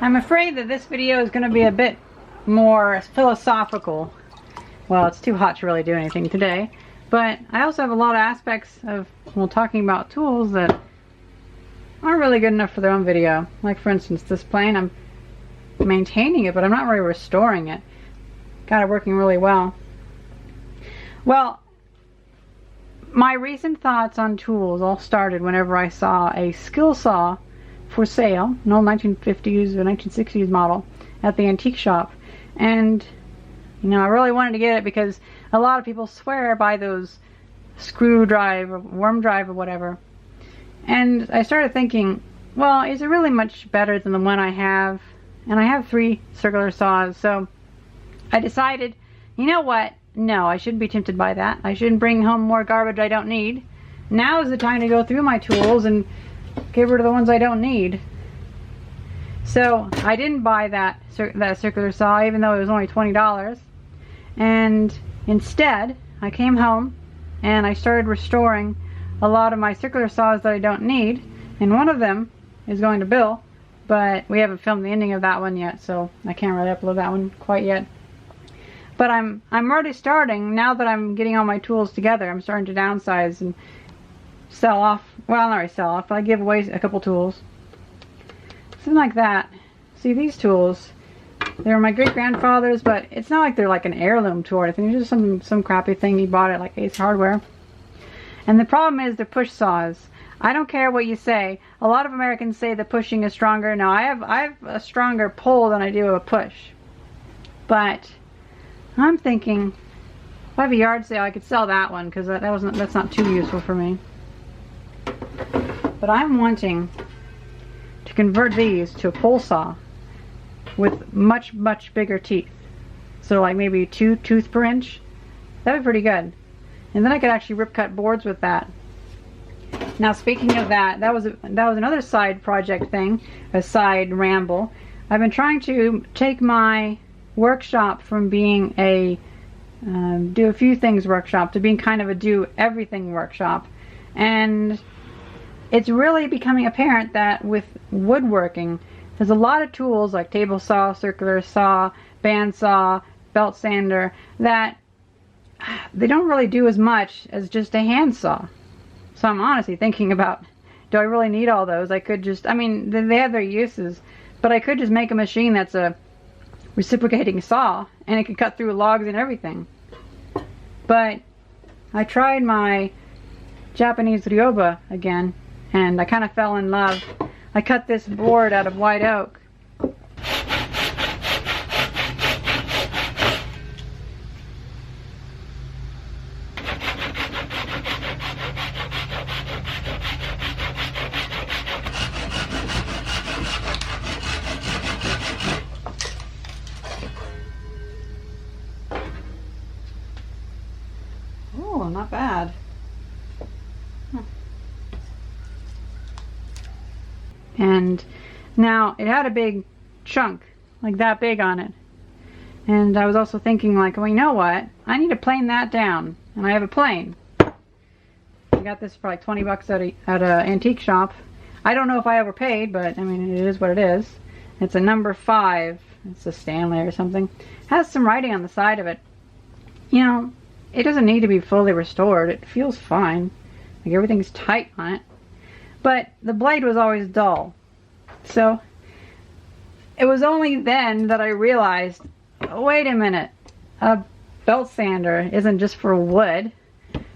I'm afraid that this video is going to be a bit more philosophical. Well, it's too hot to really do anything today. But I also have a lot of aspects of, well, talking about tools that aren't really good enough for their own video. Like, for instance, this plane, I'm maintaining it, but I'm not really restoring it. Got it working really well. Well, my recent thoughts on tools all started whenever I saw a skill saw for sale, an old 1950s or 1960s model, at the antique shop. And, you know, I really wanted to get it because a lot of people swear by those screwdriver, worm drive or whatever. And I started thinking, well, is it really much better than the one I have? And I have 3 circular saws, so I decided, you know what? No, I shouldn't be tempted by that. I shouldn't bring home more garbage I don't need. Now is the time to go through my tools and get rid of the ones I don't need. So I didn't buy that circular saw, even though it was only $20. And instead, I came home and I started restoring a lot of my circular saws that I don't need. And one of them is going to Bill, but we haven't filmed the ending of that one yet, so I can't really upload that one quite yet. But I'm already starting, now that I'm getting all my tools together, I'm starting to downsize and sell off. Well, not really sell off, but I give away a couple tools. Something like that. See, these tools, they were my great-grandfather's, but it's not like they're like an heirloom tool or anything. It's just some crappy thing he bought at like Ace Hardware. And the problem is they're push saws. I don't care what you say. A lot of Americans say the pushing is stronger. No, I have a stronger pull than I do a push. But I'm thinking, if I have a yard sale, I could sell that one because that's not too useful for me. But I'm wanting to convert these to a pole saw with much, much bigger teeth. So like maybe 2 tooth per inch. That'd be pretty good. And then I could actually rip cut boards with that. Now, speaking of that, that was another side project thing, a side ramble. I've been trying to take my workshop from being a do a few things workshop to being kind of a do everything workshop. And it's really becoming apparent that with woodworking, there's a lot of tools like table saw, circular saw, band saw, belt sander, that they don't really do as much as just a hand saw. So I'm honestly thinking about, do I really need all those? I could just, I mean, they have their uses, but I could just make a machine that's a reciprocating saw, and it can cut through logs and everything. But I tried my Japanese ryoba again, and I kind of fell in love. I cut this board out of white oak. Oh, not bad. And now it had a big chunk, like that big on it. And I was also thinking, like, well, you know what? I need to plane that down. And I have a plane. I got this for like 20 bucks at an antique shop. I don't know if I overpaid, but I mean, it is what it is. It's a number 5. It's a Stanley or something. It has some writing on the side of it. You know, it doesn't need to be fully restored. It feels fine. Like, everything's tight on it. But the blade was always dull. So it was only then that I realized, wait a minute, a belt sander isn't just for wood.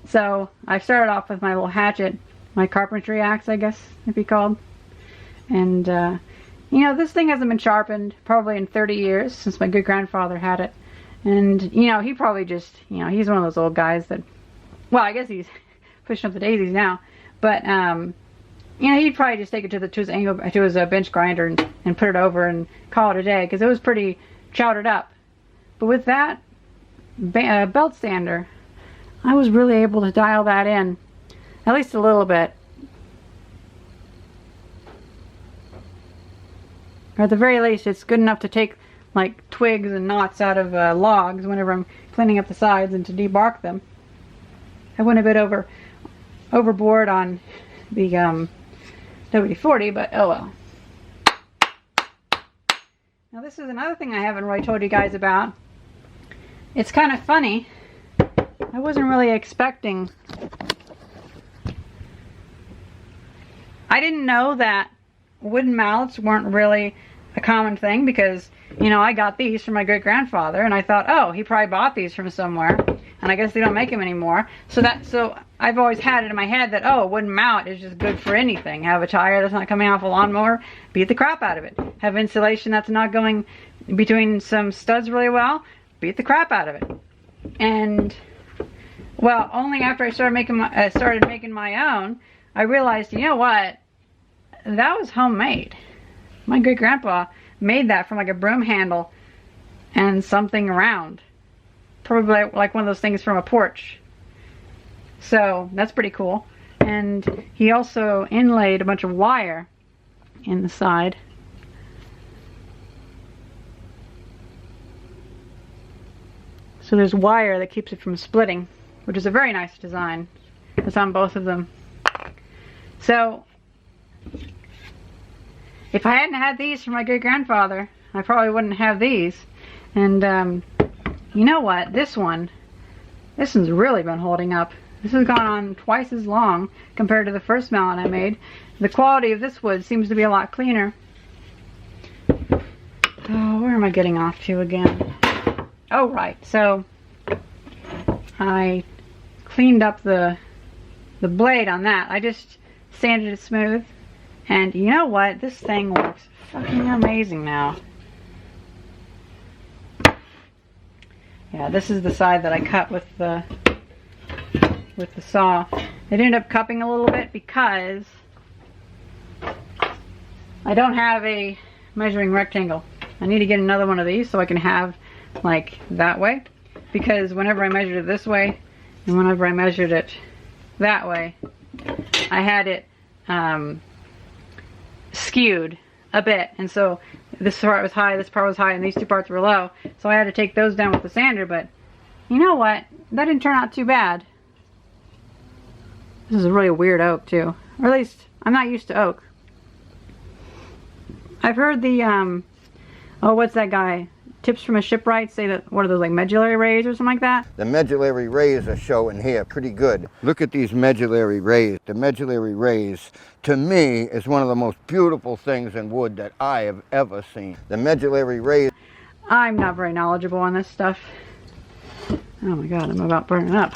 So I started off with my little hatchet, my carpentry axe, I guess it'd be called. And you know, this thing hasn't been sharpened probably in 30 years since my good grandfather had it. And you know, he probably just, you know, he's one of those old guys that, well, I guess he's pushing up the daisies now, but you know, he'd probably just take it to his bench grinder and put it over and call it a day, because it was pretty chowdered up. But with that belt sander, I was really able to dial that in, at least a little bit. Or at the very least, it's good enough to take like twigs and knots out of logs whenever I'm cleaning up the sides and to debark them. I went a bit overboard on the WD-40, but oh well. Now this is another thing I haven't really told you guys about. It's kind of funny. I wasn't really expecting. I didn't know that wooden mallets weren't really a common thing because, you know, I got these from my great-grandfather and I thought, oh, he probably bought these from somewhere and I guess they don't make them anymore. So I've always had it in my head that, oh, a wooden mallet is just good for anything. Have a tire that's not coming off a lawnmower, beat the crap out of it. Have insulation that's not going between some studs really well, beat the crap out of it. And, well, only after I started making my own, I realized, you know what, that was homemade. My great-grandpa made that from like a broom handle and something around. Probably like one of those things from a porch. So that's pretty cool. And he also inlaid a bunch of wire in the side. So there's wire that keeps it from splitting, which is a very nice design. It's on both of them. So if I hadn't had these from my great-grandfather, I probably wouldn't have these. And you know what? This one's really been holding up. This has gone on twice as long compared to the first mallet I made. The quality of this wood seems to be a lot cleaner. Oh, where am I getting off to again? Oh, right. So I cleaned up the blade on that. I just sanded it smooth. And you know what? This thing works fucking amazing now. Yeah, this is the side that I cut with the saw. It ended up cupping a little bit because I don't have a measuring rectangle. I need to get another one of these so I can have like that way. Because whenever I measured it this way and whenever I measured it that way, I had it skewed a bit, and so this part was high, this part was high, and these two parts were low, so I had to take those down with the sander. But you know what, that didn't turn out too bad. This is a really weird oak too, or at least I'm not used to oak. I've heard the oh, what's that guy, Tips from a Shipwright, say that, what are those, like medullary rays or something like that? The medullary rays are showing here pretty good. Look at these medullary rays. The medullary rays, to me, is one of the most beautiful things in wood that I have ever seen. The medullary rays. I'm not very knowledgeable on this stuff. Oh my god, I'm about burning up.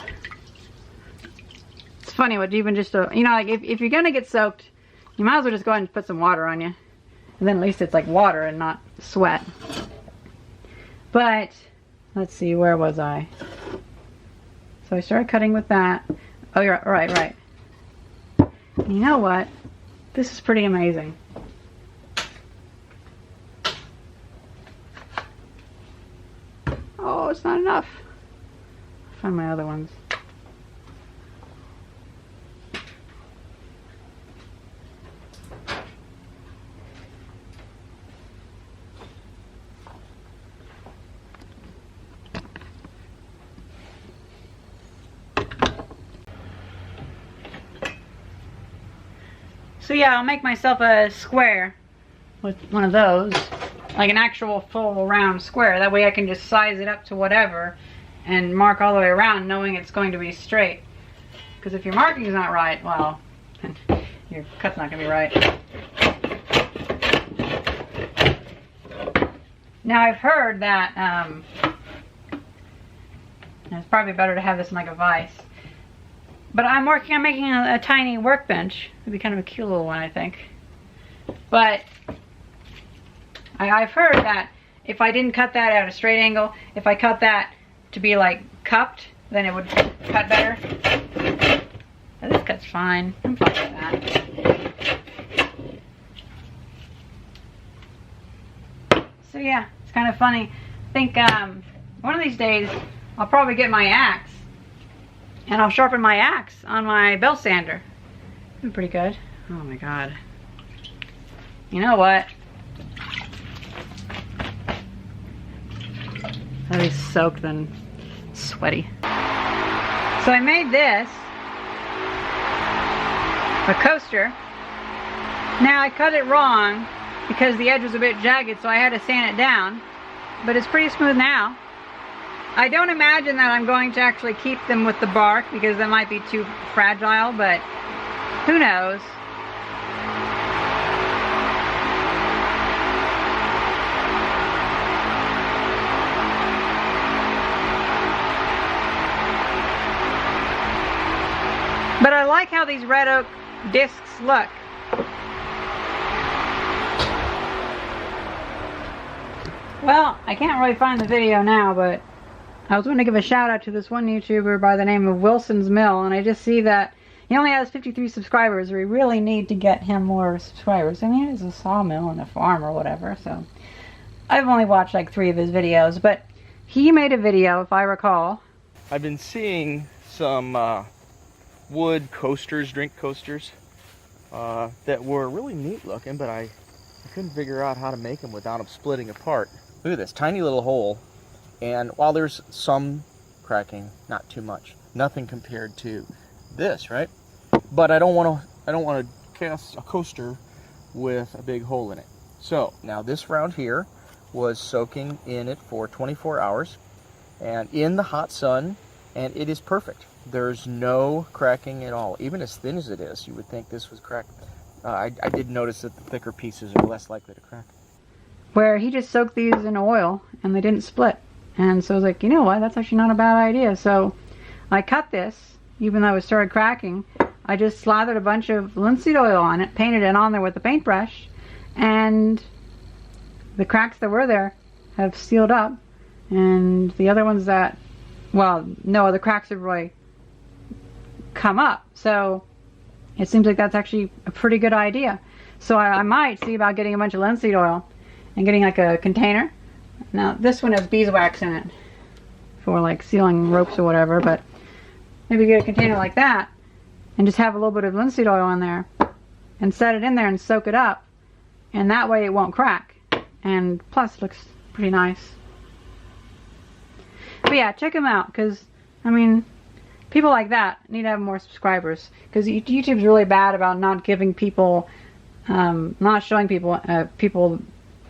It's funny what even just you know, like if you're gonna get soaked, you might as well just go ahead and put some water on you. And then at least it's like water and not sweat. But, let's see, where was I? So I started cutting with that. Oh, you're right. You know what? This is pretty amazing. Oh, it's not enough. I'll find my other ones. So yeah, I'll make myself a square with one of those, like an actual full round square. That way I can just size it up to whatever and mark all the way around knowing it's going to be straight. Because if your marking is not right, well, your cut's not going to be right. Now I've heard that it's probably better to have this in like a vise. But I'm working on making a tiny workbench. It'd be kind of a cute little one, I think. But I've heard that if I didn't cut that at a straight angle, if I cut that to be like cupped, then it would cut better. But this cut's fine. I'm fine with that. So yeah, it's kind of funny. I think one of these days I'll probably get my axe and I'll sharpen my axe on my belt sander. That'd be pretty good. Oh my god. You know what? I'll be soaked and sweaty. So I made this a coaster. Now I cut it wrong because the edge was a bit jagged, so I had to sand it down. But it's pretty smooth now. I don't imagine that I'm going to actually keep them with the bark because that might be too fragile, but who knows? But I like how these red oak discs look. Well, I can't really find the video now, but I was going to give a shout out to this one YouTuber by the name of Wilson's Mill, and I just see that he only has 53 subscribers. We really need to get him more subscribers. I mean, it is a sawmill and a farm or whatever, so I've only watched like 3 of his videos, but he made a video, if I recall. I've been seeing some wood coasters, drink coasters, that were really neat looking, but I couldn't figure out how to make them without them splitting apart. Look at this tiny little hole, and while there's some cracking, not too much, nothing compared to this, right? But I don't want to cast a coaster with a big hole in it. So now this round here was soaking in it for 24 hours and in the hot sun, and it is perfect. There's no cracking at all. Even as thin as it is, you would think this was cracked. I did notice that the thicker pieces are less likely to crack. Where he just soaked these in oil and they didn't split. And so I was like, you know what, that's actually not a bad idea. So I cut this, even though it started cracking. I just slathered a bunch of linseed oil on it, painted it on there with a paintbrush, and the cracks that were there have sealed up. And the other ones that, well, no, the cracks have really come up. So it seems like that's actually a pretty good idea. So I might see about getting a bunch of linseed oil and getting like a container. Now this one has beeswax in it for like sealing ropes or whatever, but maybe get a container like that and just have a little bit of linseed oil in there and set it in there and soak it up, and that way it won't crack, and plus it looks pretty nice. But yeah, check them out, because I mean, people like that need to have more subscribers, because YouTube's really bad about not giving people, not showing people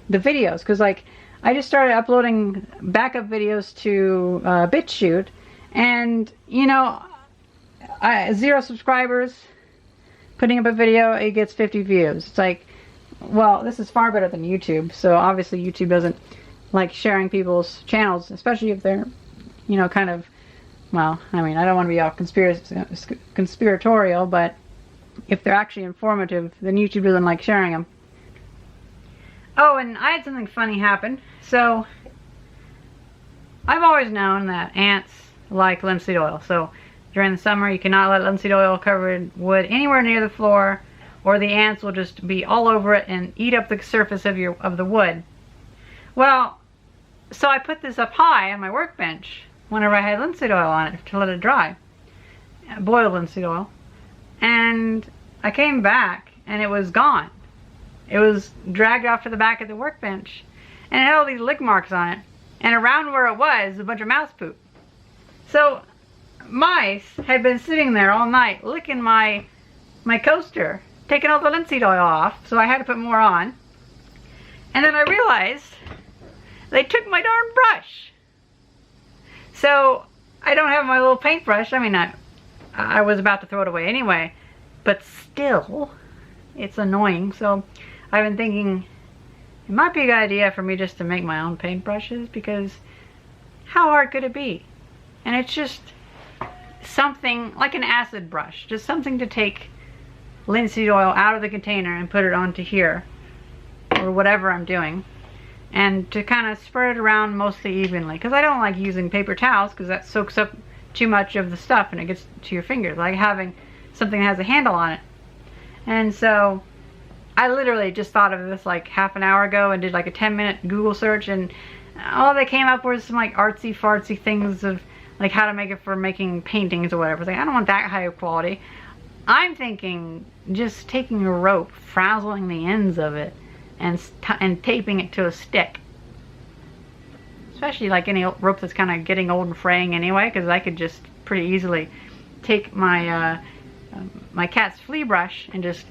the videos. Because like, I just started uploading backup videos to BitChute, and you know, 0 subscribers, putting up a video, it gets 50 views. It's like, well, this is far better than YouTube. So obviously YouTube doesn't like sharing people's channels, especially if they're, you know, kind of, well, I mean, I don't want to be all conspiratorial, but if they're actually informative, then YouTube doesn't like sharing them. Oh, and I had something funny happen. So, I've always known that ants like linseed oil. So, during the summer, you cannot let linseed oil covered wood anywhere near the floor, or the ants will just be all over it and eat up the surface of the wood. Well, so I put this up high on my workbench whenever I had linseed oil on it to let it dry. Boiled linseed oil. And I came back and it was gone. It was dragged off to the back of the workbench, and it had all these lick marks on it, and around where it was a bunch of mouse poop. So mice had been sitting there all night licking my coaster, taking all the linseed oil off, so I had to put more on. And then I realized they took my darn brush. So I don't have my little paintbrush. I mean, I was about to throw it away anyway, but still, it's annoying. So I've been thinking it might be a good idea for me just to make my own paintbrushes, because how hard could it be? And it's just something like an acid brush, just something to take linseed oil out of the container and put it onto here, or whatever I'm doing, and to kind of spread it around mostly evenly, because I don't like using paper towels, because that soaks up too much of the stuff and it gets to your fingers. I like having something that has a handle on it. And so I literally just thought of this like half an hour ago and did like a 10-minute Google search, and all they came up was some like artsy fartsy things of like how to make it for making paintings or whatever. Like, I don't want that high of quality. I'm thinking just taking a rope, frazzling the ends of it, and taping it to a stick. Especially like any rope that's kind of getting old and fraying anyway, because I could just pretty easily take my my cat's flea brush and just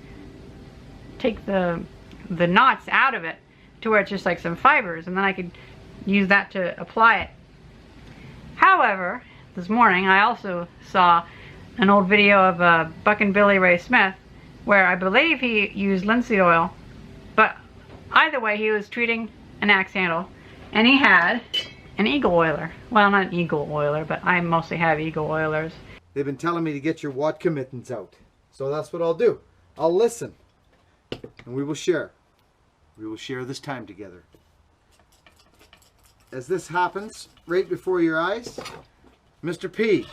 take the the knots out of it to where it's just like some fibers, and then I could use that to apply it. However, this morning I also saw an old video of Buckin' Billy Ray Smith where I believe he used linseed oil, but either way he was treating an axe handle, and he had an eagle oiler. Well, not an eagle oiler, but I mostly have eagle oilers. They've been telling me to get your Watka mittens out. So that's what I'll do. I'll listen. And we will share. We will share this time together. As this happens right before your eyes, Mr. P,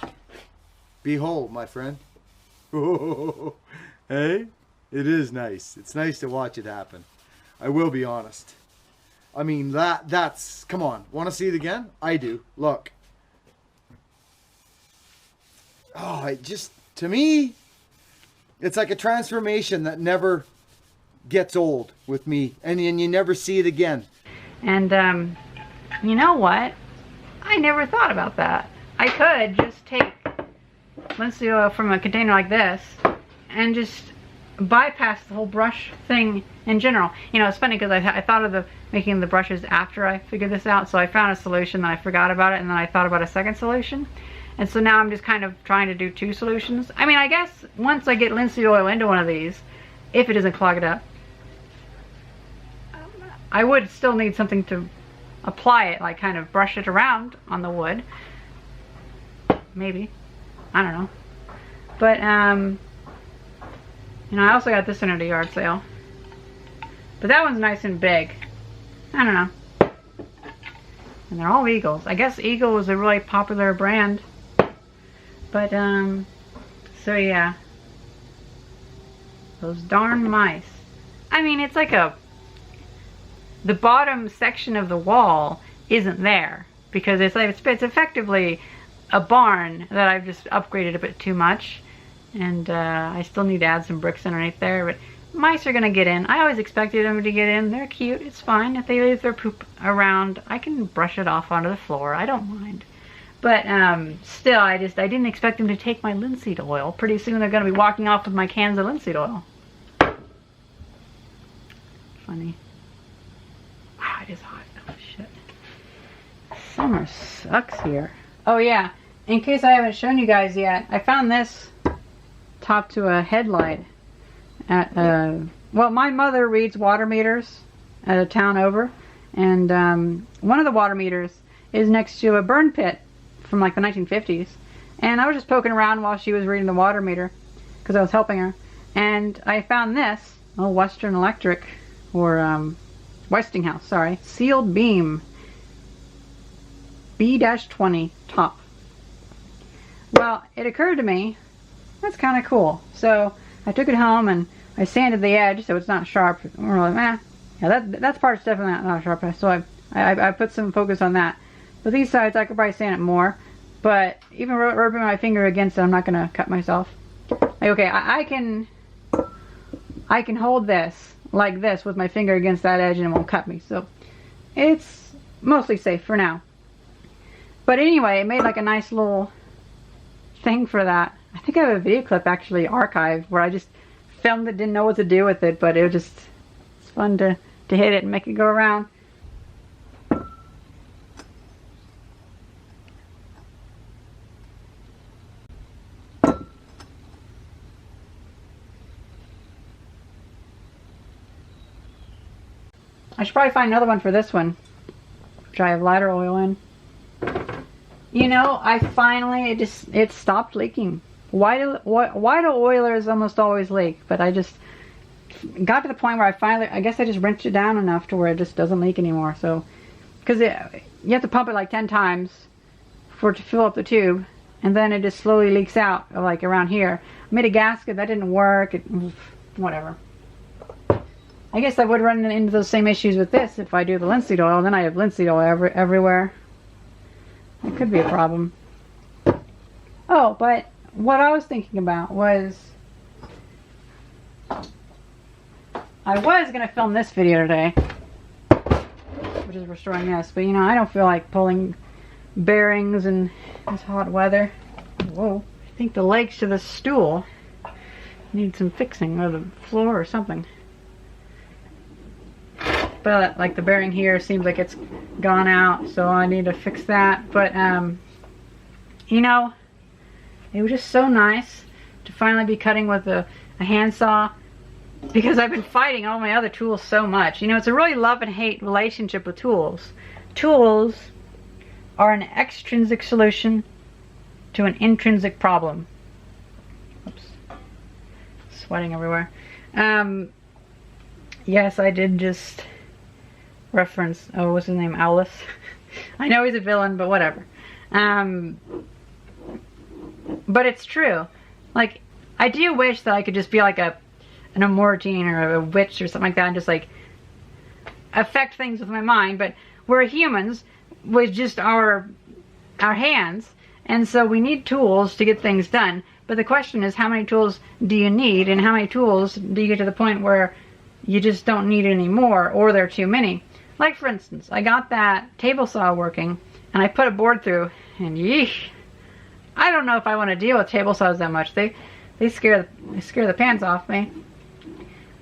behold, my friend. Hey? It is nice. It's nice to watch it happen. I will be honest. I mean, that's... Come on. Want to see it again? I do. Look. Oh, it just... To me, it's like a transformation that never gets old with me. And you never see it again. And, you know what? I never thought about that. I could just take linseed oil from a container like this and just bypass the whole brush thing in general. You know, it's funny because I thought of making the brushes after I figured this out, so I found a solution, then I forgot about it, and then I thought about a second solution. And so now I'm just kind of trying to do two solutions. I mean, I guess once I get linseed oil into one of these, if it doesn't clog it up, I would still need something to apply it, like kind of brush it around on the wood. Maybe. I don't know. But, you know, I also got this one at a yard sale. But that one's nice and big. I don't know. And they're all Eagles. I guess Eagle was a really popular brand. But, so yeah. Those darn mice. I mean, it's like the bottom section of the wall isn't there. Because it's effectively a barn that I've just upgraded a bit too much. And I still need to add some bricks underneath there, but mice are gonna get in. I always expected them to get in. They're cute, it's fine. If they leave their poop around, I can brush it off onto the floor. I don't mind. But still, I didn't expect them to take my linseed oil. Pretty soon they're gonna be walking off with my cans of linseed oil. Funny. Wow, it is hot. Oh shit. Summer sucks here. Oh yeah, in case I haven't shown you guys yet, I found this top to a headlight at well, my mother reads water meters at a town over, and one of the water meters is next to a burn pit from like the 1950s, and I was just poking around while she was reading the water meter because I was helping her, and I found this Western Electric, or Westinghouse, sorry, sealed beam B-20 top. Well, it occurred to me, that's kind of cool. So I took it home and I sanded the edge so it's not sharp. We're like, yeah, that's part's definitely not sharp. So I put some focus on that. But these sides, I could probably sand it more. But even rubbing my finger against it, I'm not gonna cut myself. Like, okay, I can hold this like this with my finger against that edge and it won't cut me. So it's mostly safe for now. But anyway, it made like a nice little thing for that. I think I have a video clip actually archived where I just filmed it, didn't know what to do with it, but it was just, it's fun to hit it and make it go around. I should probably find another one for this one, which I have lighter oil in. You know, I finally, it stopped leaking. Why do oilers almost always leak? But I just got to the point where I guess I just rinsed it down enough to where it just doesn't leak anymore. So, because you have to pump it like 10 times for it to fill up the tube, and then it just slowly leaks out, like around here. I made a gasket, that didn't work, whatever. I guess I would run into those same issues with this if I do the linseed oil, and then I have linseed oil everywhere. It could be a problem. Oh, but what I was thinking about was I was going to film this video today, which is restoring this, but you know, I don't feel like pulling bearings in this hot weather. Whoa, I think the legs to the stool need some fixing, or the floor or something. but like the bearing here seems like it's gone out, so I need to fix that. But you know, it was just so nice to finally be cutting with a handsaw, because I've been fighting all my other tools so much. You know, it's a really love and hate relationship with tools. Tools are an extrinsic solution to an intrinsic problem. Oops. Sweating everywhere. Yes, I did just reference, oh, what's his name, Owlus? I know he's a villain, but whatever. But it's true. Like, I do wish that I could just be like an Amortine or a witch or something like that and just like affect things with my mind, but we're humans with just our hands, and so we need tools to get things done. But the question is, how many tools do you need, and how many tools do you get to the point where you just don't need any more, or they're too many? Like, for instance, I got that table saw working and I put a board through, and yeesh, I don't know if I want to deal with table saws that much. They scare the pants off me.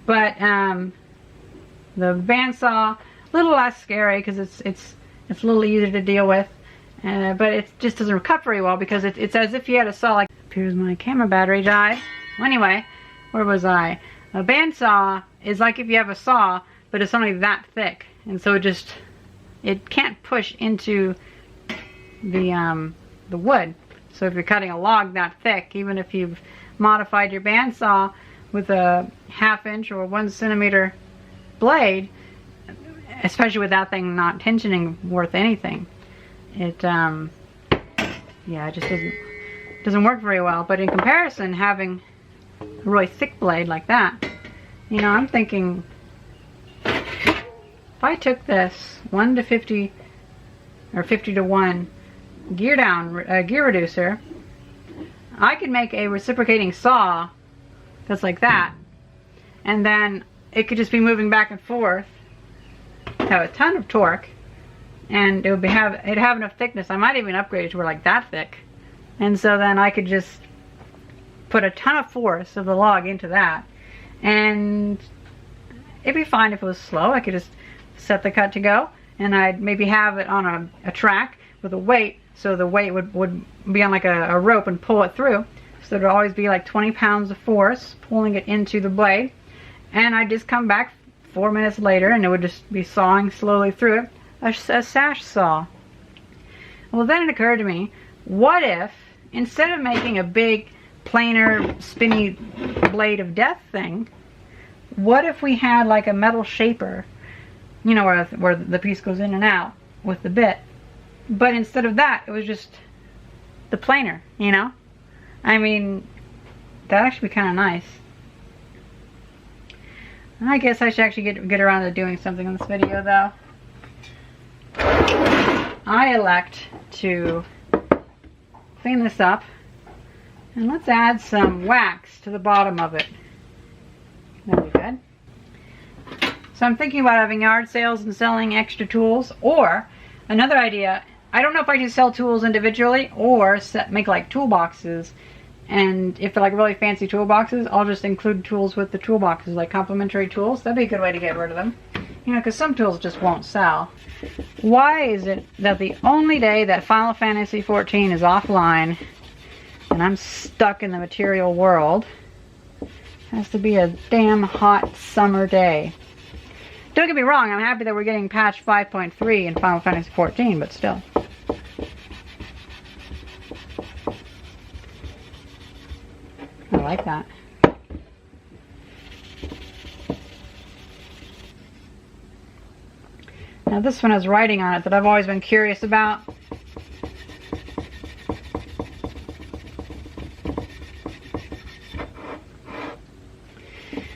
But the bandsaw, a little less scary because it's a little easier to deal with. But it just doesn't cut very well because it's as if you had a saw. Like, here's my camera battery died. Well, anyway, where was I? A bandsaw is like if you have a saw, but it's only that thick, and so it can't push into the wood. So if you're cutting a log that thick, even if you've modified your bandsaw with a 1/2 inch or 1 centimeter blade, especially with that thing not tensioning worth anything, it yeah, it just doesn't work very well. But in comparison, having a really thick blade like that, you know, I'm thinking if I took this 1 to 50 or 50 to 1 gear reducer, I could make a reciprocating saw that's like that, and then it could just be moving back and forth, have a ton of torque, and it'd have enough thickness. I might even upgrade it to where like that thick, and so then I could just put a ton of force of the log into that, and it'd be fine if it was slow. I could just set the cut to go, and I'd maybe have it on a track with a weight, so the weight would be on like a rope and pull it through. So there'd always be like 20 pounds of force pulling it into the blade, and I'd just come back 4 minutes later and it would just be sawing slowly through it, a sash saw. Well, then it occurred to me, what if instead of making a big planar spinny blade of death thing, what if we had like a metal shaper, you know, where the piece goes in and out with the bit, but instead of that it was just the planer, you know? I mean, that'd actually be kind of nice. I guess I should actually get around to doing something in this video, though. I elect to clean this up, and let's add some wax to the bottom of it. That'll be good. So I'm thinking about having yard sales and selling extra tools, or another idea, I don't know if I can sell tools individually or make like toolboxes. And if they're like really fancy toolboxes, I'll just include tools with the toolboxes, like complimentary tools. That'd be a good way to get rid of them. You know, because some tools just won't sell. Why is it that the only day that Final Fantasy XIV is offline and I'm stuck in the material world has to be a damn hot summer day? Don't get me wrong, I'm happy that we're getting patch 5.3 in Final Fantasy XIV, but still. I like that. Now this one has writing on it that I've always been curious about.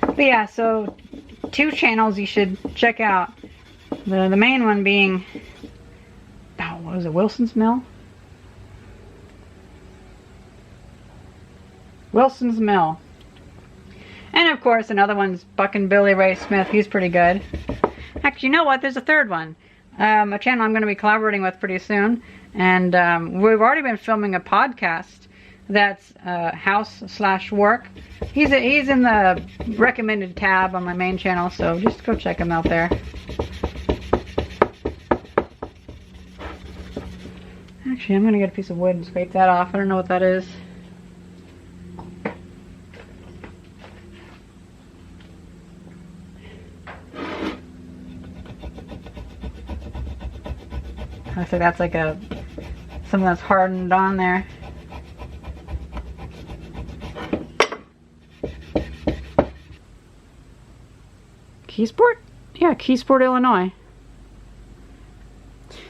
But yeah, so 2 channels you should check out. The main one being, oh, what was it, Wilson's Mill? Wilson's Mill. And of course another one's Buckin' Billy Ray Smith. He's pretty good. Actually, you know what? There's a third one. A channel I'm going to be collaborating with pretty soon. And we've already been filming a podcast that's house/work. He's in the recommended tab on my main channel, so just go check him out there. Actually, I'm gonna get a piece of wood and scrape that off. I don't know what that is. I think that's like something that's hardened on there. Keysport? Yeah, Keysport, Illinois.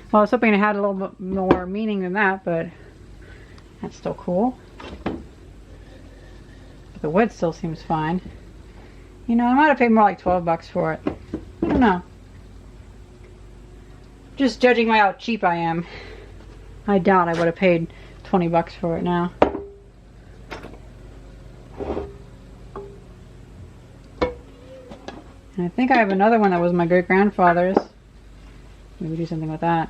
Well, I was hoping it had a little bit more meaning than that, but that's still cool. But the wood still seems fine. You know, I might have paid more like 12 bucks for it. I don't know. Just judging by how cheap I am, I doubt I would have paid 20 bucks for it now. And I think I have another one that was my great-grandfather's. Maybe do something with that.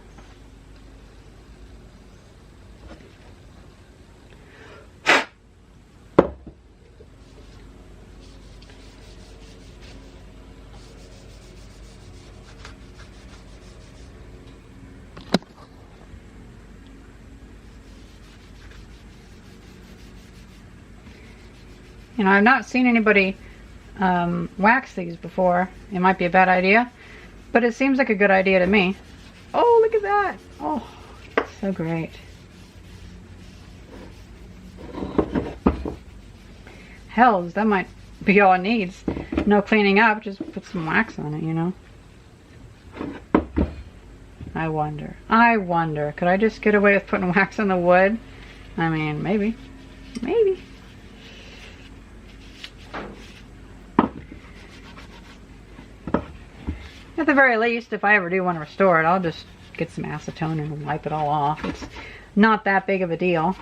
You know, I've not seen anybody wax these before. It might be a bad idea, but it seems like a good idea to me. Oh, look at that. Oh, so great. Hells, that might be all it needs. No cleaning up, just put some wax on it, you know. I wonder, could I just get away with putting wax on the wood? I mean, maybe. At the very least, if I ever do want to restore it, I'll just get some acetone and wipe it all off. It's not that big of a deal.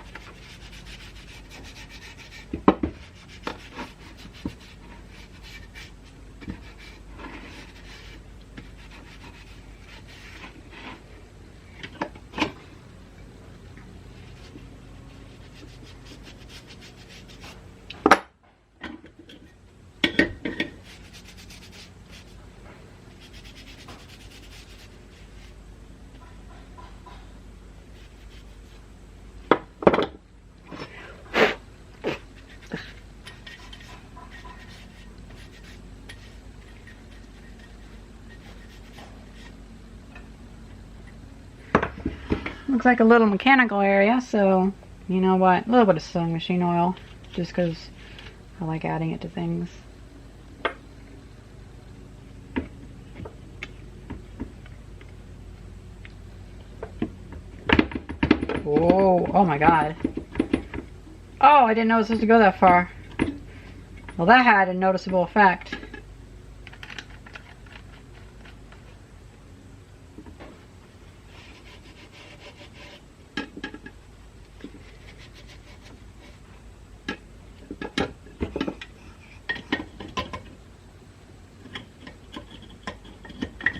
Looks like a little mechanical area, so you know what? A little bit of sewing machine oil, just because I like adding it to things. Whoa, oh my god. Oh, I didn't know it was supposed to go that far. Well, that had a noticeable effect.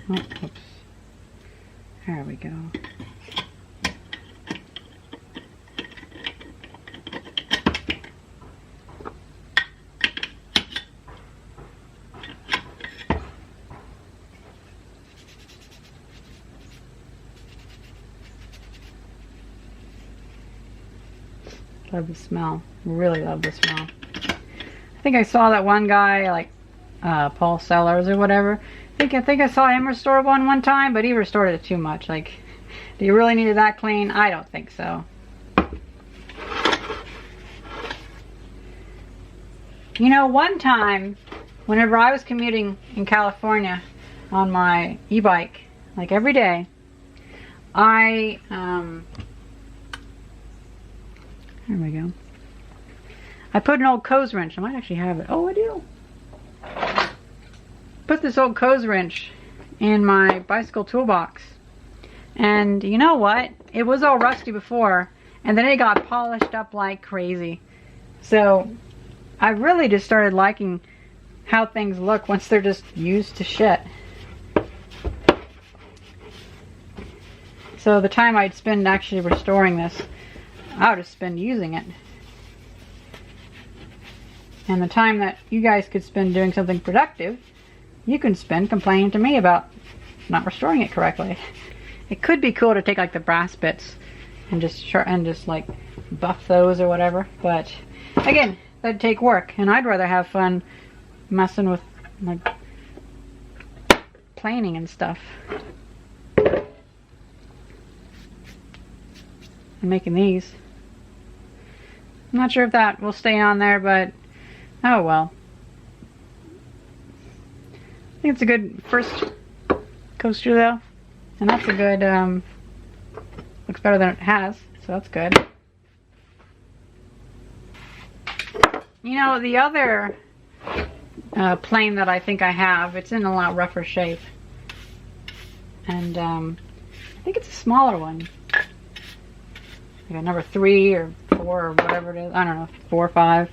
Oh, oops. There we go. Love the smell. Really love the smell. I think I saw that one guy, like Paul Sellers or whatever. I think I saw him restore one time, but he restored it too much. Like, do you really need it that clean? I don't think so. You know, one time, whenever I was commuting in California on my e-bike, like every day, there we go. I put an old Coz wrench. I might actually have it. Oh, I do. Put this old Coz wrench in my bicycle toolbox. And you know what? It was all rusty before, and then it got polished up like crazy. So I really just started liking how things look once they're just used to shit. So the time I'd spend actually restoring this, I would just spend using it. And the time that you guys could spend doing something productive, you can spend complaining to me about not restoring it correctly. It could be cool to take like the brass bits and just like buff those or whatever. But again, that'd take work, and I'd rather have fun messing with like planing and stuff and making these. I'm not sure if that will stay on there, but oh well. I think it's a good first coaster though, and that's a good looks better than it has, so that's good. You know, the other plane that I think I have, it's in a lot rougher shape, and I think it's a smaller one, like a number 3 or 4 or whatever it is. I don't know, 4 or 5.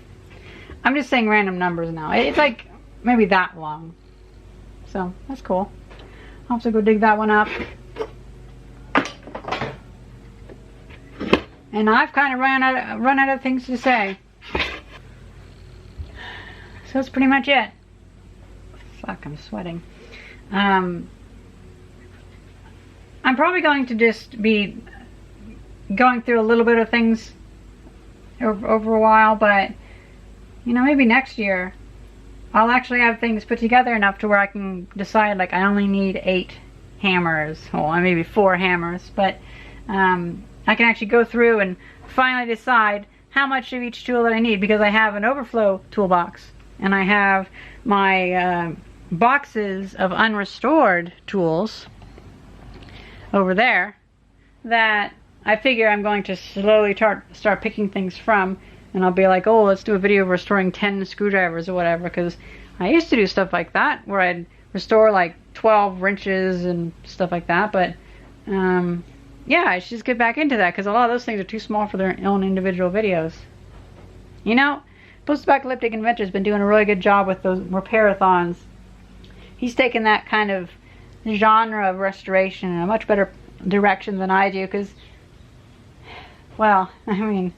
I'm just saying random numbers now. It's like maybe that long, so that's cool. I'll have to go dig that one up. And I've kind of run out of things to say. So that's pretty much it. Fuck, I'm sweating. I'm probably going to just be going through a little bit of things over a while, but you know, maybe next year I'll actually have things put together enough to where I can decide, like, I only need 8 hammers, or maybe 4 hammers, but I can actually go through and finally decide how much of each tool that I need, because I have an overflow toolbox and I have my boxes of unrestored tools over there that I figure I'm going to slowly start picking things from, and I'll be like, oh, let's do a video of restoring 10 screwdrivers or whatever, because I used to do stuff like that where I'd restore like 12 wrenches and stuff like that, but yeah, I should just get back into that, because a lot of those things are too small for their own individual videos. You know, Post-Apocalyptic Inventor's been doing a really good job with those repair-a-thons. He's taken that kind of genre of restoration in a much better direction than I do, because, well, I mean,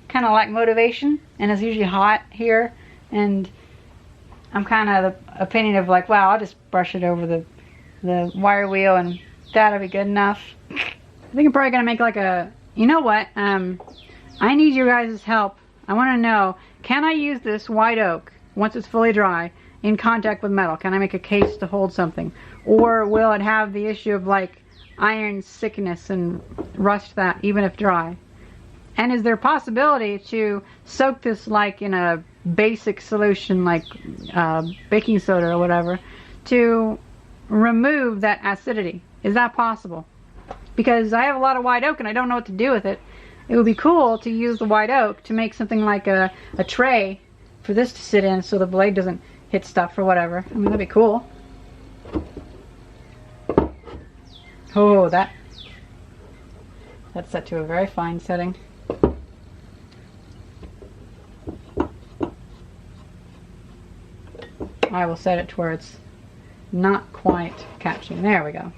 kind of like motivation, and it's usually hot here, and I'm kind of the opinion of like, wow, I'll just brush it over the wire wheel and that'll be good enough. I think I'm probably gonna make like a, you know what, I need your guys' help. I want to know, can I use this white oak once it's fully dry in contact with metal? Can I make a case to hold something, or will it have the issue of like iron sickness and rust that even if dry? And is there a possibility to soak this like in a basic solution like baking soda or whatever to remove that acidity? Is that possible? Because I have a lot of white oak and I don't know what to do with it. It would be cool to use the white oak to make something like a tray for this to sit in so the blade doesn't hit stuff or whatever. I mean, that'd be cool. Oh, that's set to a very fine setting. I will set it to where it's not quite catching. There we go.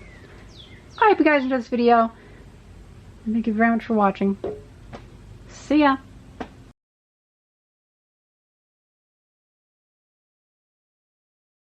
I hope you guys enjoyed this video. Thank you very much for watching. See ya.